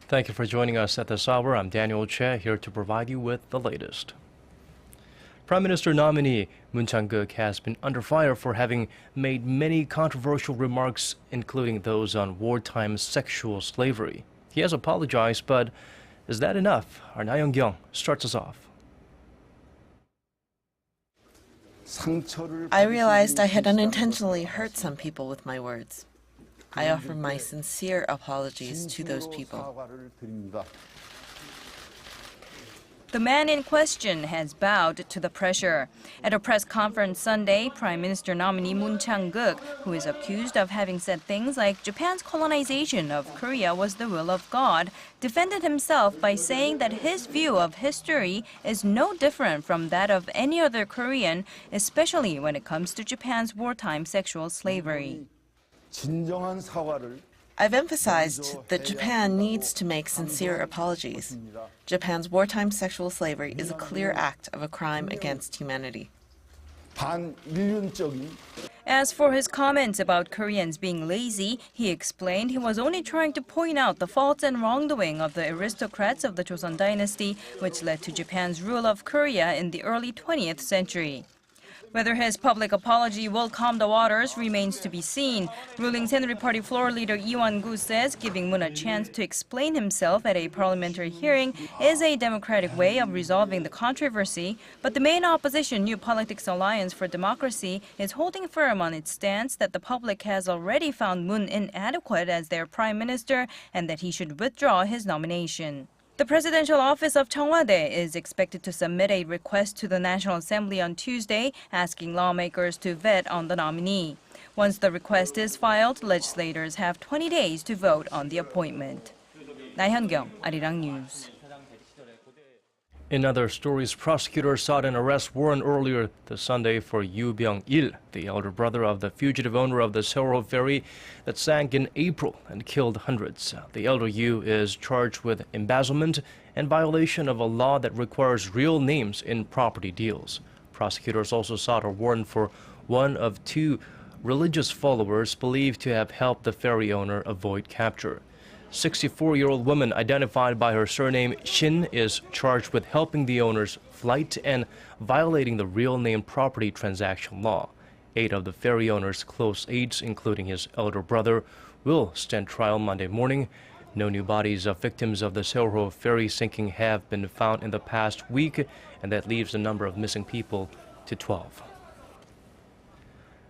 Thank you for joining us at this hour. I'm Daniel Che, here to provide you with the latest. Prime Minister nominee Moon Chang-geuk has been under fire for having made many controversial remarks, including those on wartime sexual slavery. He has apologized, but is that enough? Our Laah Hyun-kyung starts us off. I realized I had unintentionally hurt some people with my words. I offer my sincere apologies to those people. The man in question has bowed to the pressure. At a press conference Sunday, Prime Minister nominee Moon Chang-geuk, who is accused of having said things like Japan's colonization of Korea was the will of God, defended himself by saying that his view of history is no different from that of any other Korean, especially when it comes to Japan's wartime sexual slavery. I've emphasized that Japan needs to make sincere apologies. Japan's wartime sexual slavery is a clear act of a crime against humanity. As for his comments about Koreans being lazy, he explained he was only trying to point out the faults and wrongdoing of the aristocrats of the Joseon dynasty, which led to Japan's rule of Korea in the early 20th century. Whether his public apology will calm the waters remains to be seen. Ruling Saenuri Party floor leader Lee Won-gu says giving Moon a chance to explain himself at a parliamentary hearing is a democratic way of resolving the controversy, but the main opposition, New Politics Alliance for Democracy, is holding firm on its stance that the public has already found Moon inadequate as their prime minister and that he should withdraw his nomination. The presidential office of Cheongwade is expected to submit a request to the National Assembly on Tuesday, asking lawmakers to vet on the nominee. Once the request is filed, legislators have 20 days to vote on the appointment. Laah Hyun-kyung, Arirang News. In other stories, prosecutors sought an arrest warrant earlier this Sunday for Yoo Byung-il, the elder brother of the fugitive owner of the Tshirt ferry that sank in April and killed hundreds. The elder Yoo is charged with embezzlement and violation of a law that requires real names in property deals. Prosecutors also sought a warrant for one of two religious followers believed to have helped the ferry owner avoid capture. 64-year-old woman identified by her surname Shin is charged with helping the owner's flight and violating the real name property transaction law. 8 of the ferry owner's close aides, including his elder brother, will stand trial Monday morning. No new bodies of victims of the Tshirt ferry sinking have been found in the past week, and that leaves the number of missing people to 12.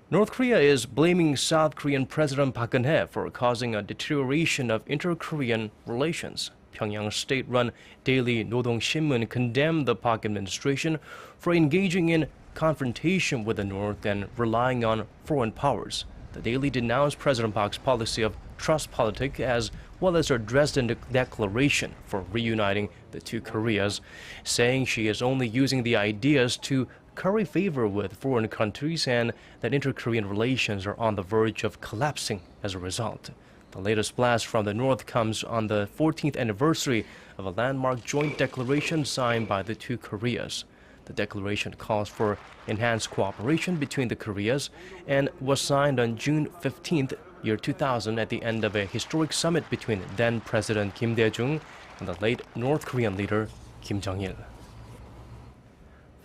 North Korea is blaming South Korean President Park Geun-hye for causing a deterioration of inter-Korean relations. Pyongyang's state-run daily Nodong Shinmun condemned the Park administration for engaging in confrontation with the North and relying on foreign powers. The daily denounced President Park's policy of trust politics as well as her Dresden declaration for reuniting the two Koreas, saying she is only using the ideas to curry favor with foreign countries and that inter-Korean relations are on the verge of collapsing as a result. The latest blast from the North comes on the 14th anniversary of a landmark joint declaration signed by the two Koreas. The declaration calls for enhanced cooperation between the Koreas and was signed on June 15th, year 2000 at the end of a historic summit between then-President Kim Dae-jung and the late North Korean leader Kim Jong-il.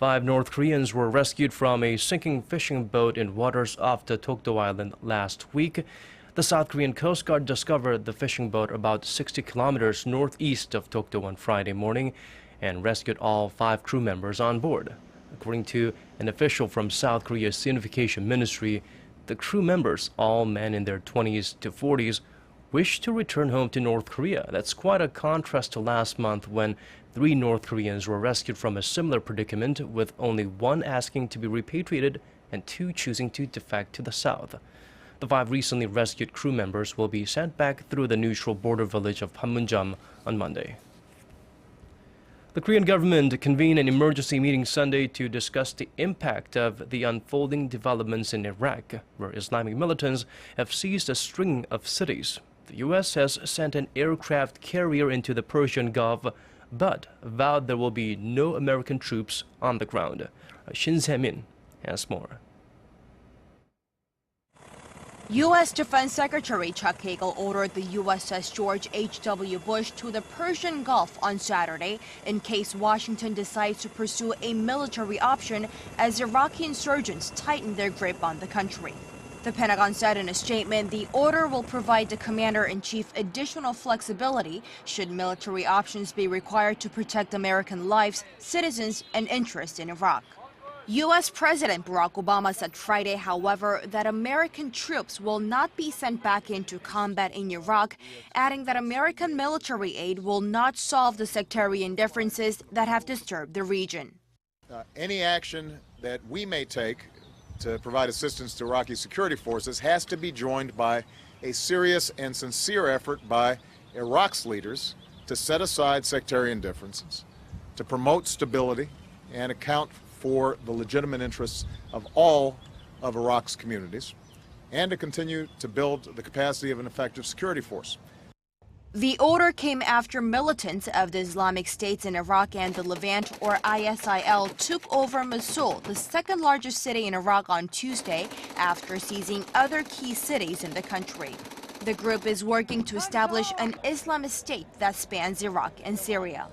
5 North Koreans were rescued from a sinking fishing boat in waters off the Dokdo Island last week. The South Korean Coast Guard discovered the fishing boat about 60 kilometers northeast of Dokdo on Friday morning and rescued all 5 crew members on board. According to an official from South Korea's Unification Ministry, the crew members, all men in their 20s to 40s, wish to return home to North Korea. That's quite a contrast to last month when 3 North Koreans were rescued from a similar predicament, with only 1 asking to be repatriated and 2 choosing to defect to the south. The 5 recently rescued crew members will be sent back through the neutral border village of Panmunjom on Monday. The Korean government convened an emergency meeting Sunday to discuss the impact of the unfolding developments in Iraq, where Islamic militants have seized a string of cities. The U.S. has sent an aircraft carrier into the Persian Gulf, but vowed there will be no American troops on the ground. Shin Se-min has more. U.S. Defense Secretary Chuck Hagel ordered the USS George H.W. Bush to the Persian Gulf on Saturday in case Washington decides to pursue a military option as Iraqi insurgents tighten their grip on the country. The Pentagon said in a statement the order will provide the commander-in-chief additional flexibility should military options be required to protect American lives, citizens, and interests in Iraq. U.S. President Barack Obama said Friday, however, that American troops will not be sent back into combat in Iraq, adding that American military aid will not solve the sectarian differences that have disturbed the region. Any action that we may take to provide assistance to Iraqi security forces has to be joined by a serious and sincere effort by Iraq's leaders to set aside sectarian differences, to promote stability, and account for the legitimate interests of all of Iraq's communities, and to continue to build the capacity of an effective security force. The order came after militants of the Islamic States in Iraq and the Levant, or ISIL, took over Mosul, the second largest city in Iraq, on Tuesday after seizing other key cities in the country. The group is working to establish an Islamist state that spans Iraq and Syria.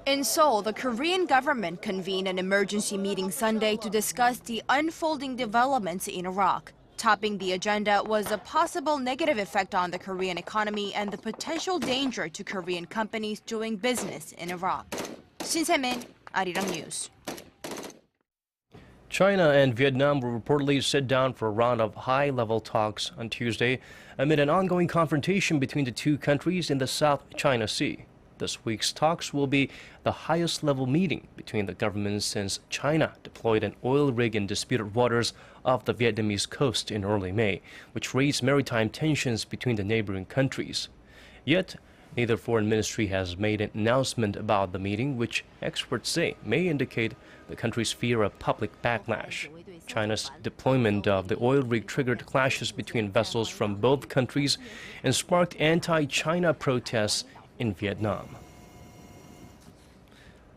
In Seoul, the Korean government convened an emergency meeting Sunday to discuss the unfolding developments in Iraq. Topping the agenda was a possible negative effect on the Korean economy and the potential danger to Korean companies doing business in Iraq. Shin Se-min, Arirang News. China and Vietnam will reportedly sit down for a round of high-level talks on Tuesday amid an ongoing confrontation between the two countries in the South China Sea. This week's talks will be the highest-level meeting between the governments since China deployed an oil rig in disputed waters off the Vietnamese coast in early May, which raised maritime tensions between the neighboring countries. Yet, neither foreign ministry has made an announcement about the meeting, which experts say may indicate the country's fear of public backlash. China's deployment of the oil rig triggered clashes between vessels from both countries and sparked anti-China protests in Vietnam.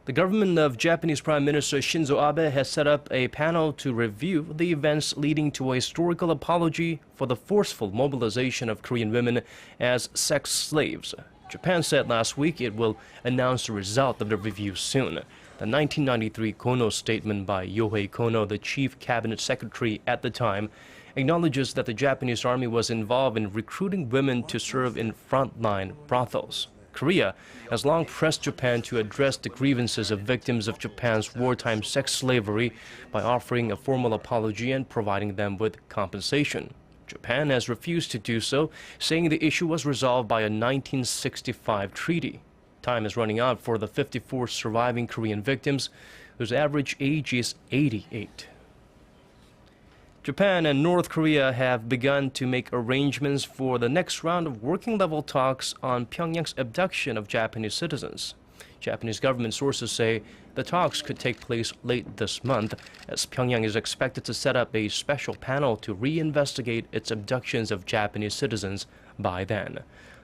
The government of Japanese Prime Minister Shinzo Abe has set up a panel to review the events leading to a historical apology for the forceful mobilization of Korean women as sex slaves. Japan said last week it will announce the result of the review soon. The 1993 Kono statement by Yohei Kono, the chief cabinet secretary at the time, acknowledges that the Japanese army was involved in recruiting women to serve in frontline brothels. Korea has long pressed Japan to address the grievances of victims of Japan's wartime sex slavery by offering a formal apology and providing them with compensation. Japan has refused to do so, saying the issue was resolved by a 1965 treaty. Time is running out for the 54 surviving Korean victims, whose average age is 88. Japan and North Korea have begun to make arrangements for the next round of working-level talks on Pyongyang's abduction of Japanese citizens. Japanese government sources say the talks could take place late this month, as Pyongyang is expected to set up a special panel to reinvestigate its abductions of Japanese citizens by then.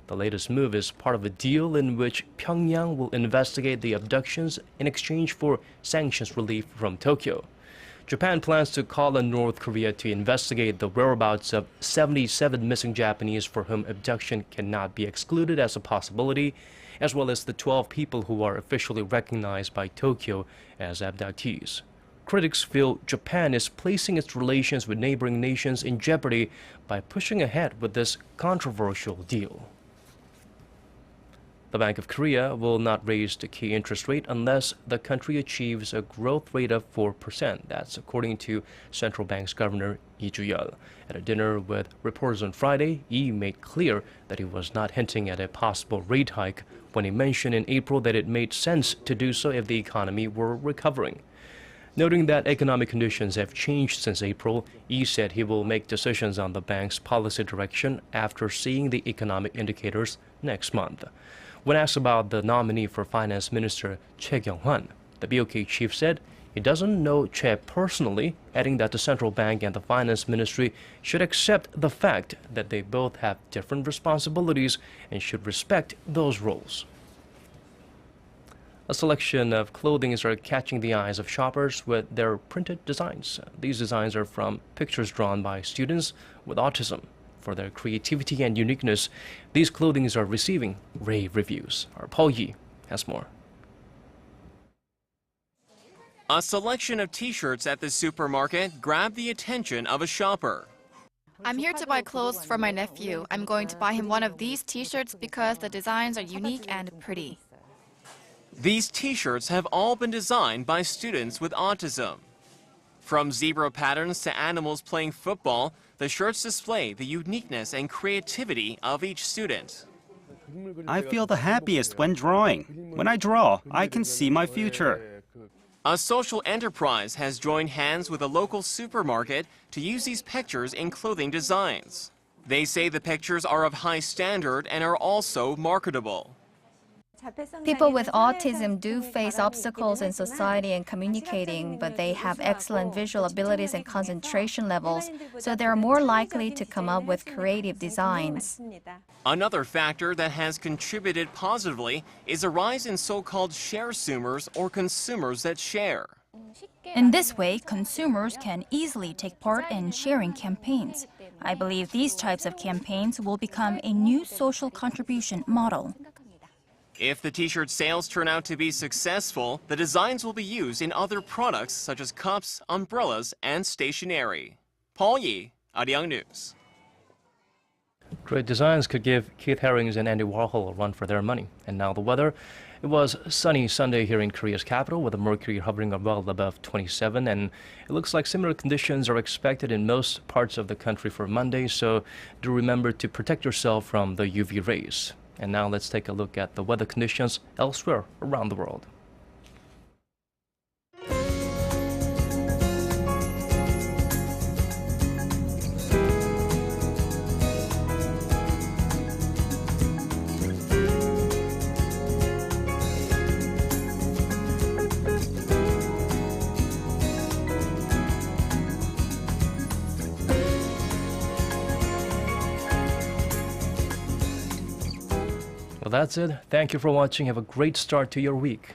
The latest move is part of a deal in which Pyongyang will investigate the abductions in exchange for sanctions relief from Tokyo. Japan plans to call on North Korea to investigate the whereabouts of 77 missing Japanese for whom abduction cannot be excluded as a possibility, as well as the 12 people who are officially recognized by Tokyo as abductees. Critics feel Japan is placing its relations with neighboring nations in jeopardy by pushing ahead with this controversial deal. The Bank of Korea will not raise the key interest rate unless the country achieves a growth rate of 4%. That's according to Central Bank's Governor Lee Ju-yeol. At a dinner with reporters on Friday, Lee made clear that he was not hinting at a possible rate hike when he mentioned in April that it made sense to do so if the economy were recovering. Noting that economic conditions have changed since April, Lee said he will make decisions on the bank's policy direction after seeing the economic indicators next month. When asked about the nominee for Finance Minister Choi Kyung-hwan, the BOK chief said he doesn't know Choi personally, adding that the central bank and the finance ministry should accept the fact that they both have different responsibilities and should respect those roles. A selection of clothing are catching the eyes of shoppers with their printed designs. These designs are from pictures drawn by students with autism. For their creativity and uniqueness, these clothings are receiving rave reviews. Our Paul Yi has more. A selection of T-shirts at the supermarket grabbed the attention of a shopper. I'm here to buy clothes for my nephew. I'm going to buy him one of these T-shirts because the designs are unique and pretty. These T-shirts have all been designed by students with autism. From zebra patterns to animals playing football, the shirts display the uniqueness and creativity of each student. I feel the happiest when drawing. When I draw, I can see my future. A social enterprise has joined hands with a local supermarket to use these pictures in clothing designs. They say the pictures are of high standard and are also marketable. People with autism do face obstacles in society and communicating, but they have excellent visual abilities and concentration levels, so they're more likely to come up with creative designs. Another factor that has contributed positively is a rise in so-called share-sumers or consumers that share. In this way, consumers can easily take part in sharing campaigns. I believe these types of campaigns will become a new social contribution model. If the T-shirt sales turn out to be successful, the designs will be used in other products such as cups, umbrellas, and stationery. Paul Yi, Arirang News. Great designs could give Keith Haring's and Andy Warhol a run for their money. And now the weather. It was sunny Sunday here in Korea's capital with the mercury hovering well above 27, and it looks like similar conditions are expected in most parts of the country for Monday, so do remember to protect yourself from the UV rays. And now let's take a look at the weather conditions elsewhere around the world. Well, that's it. Thank you for watching. Have a great start to your week.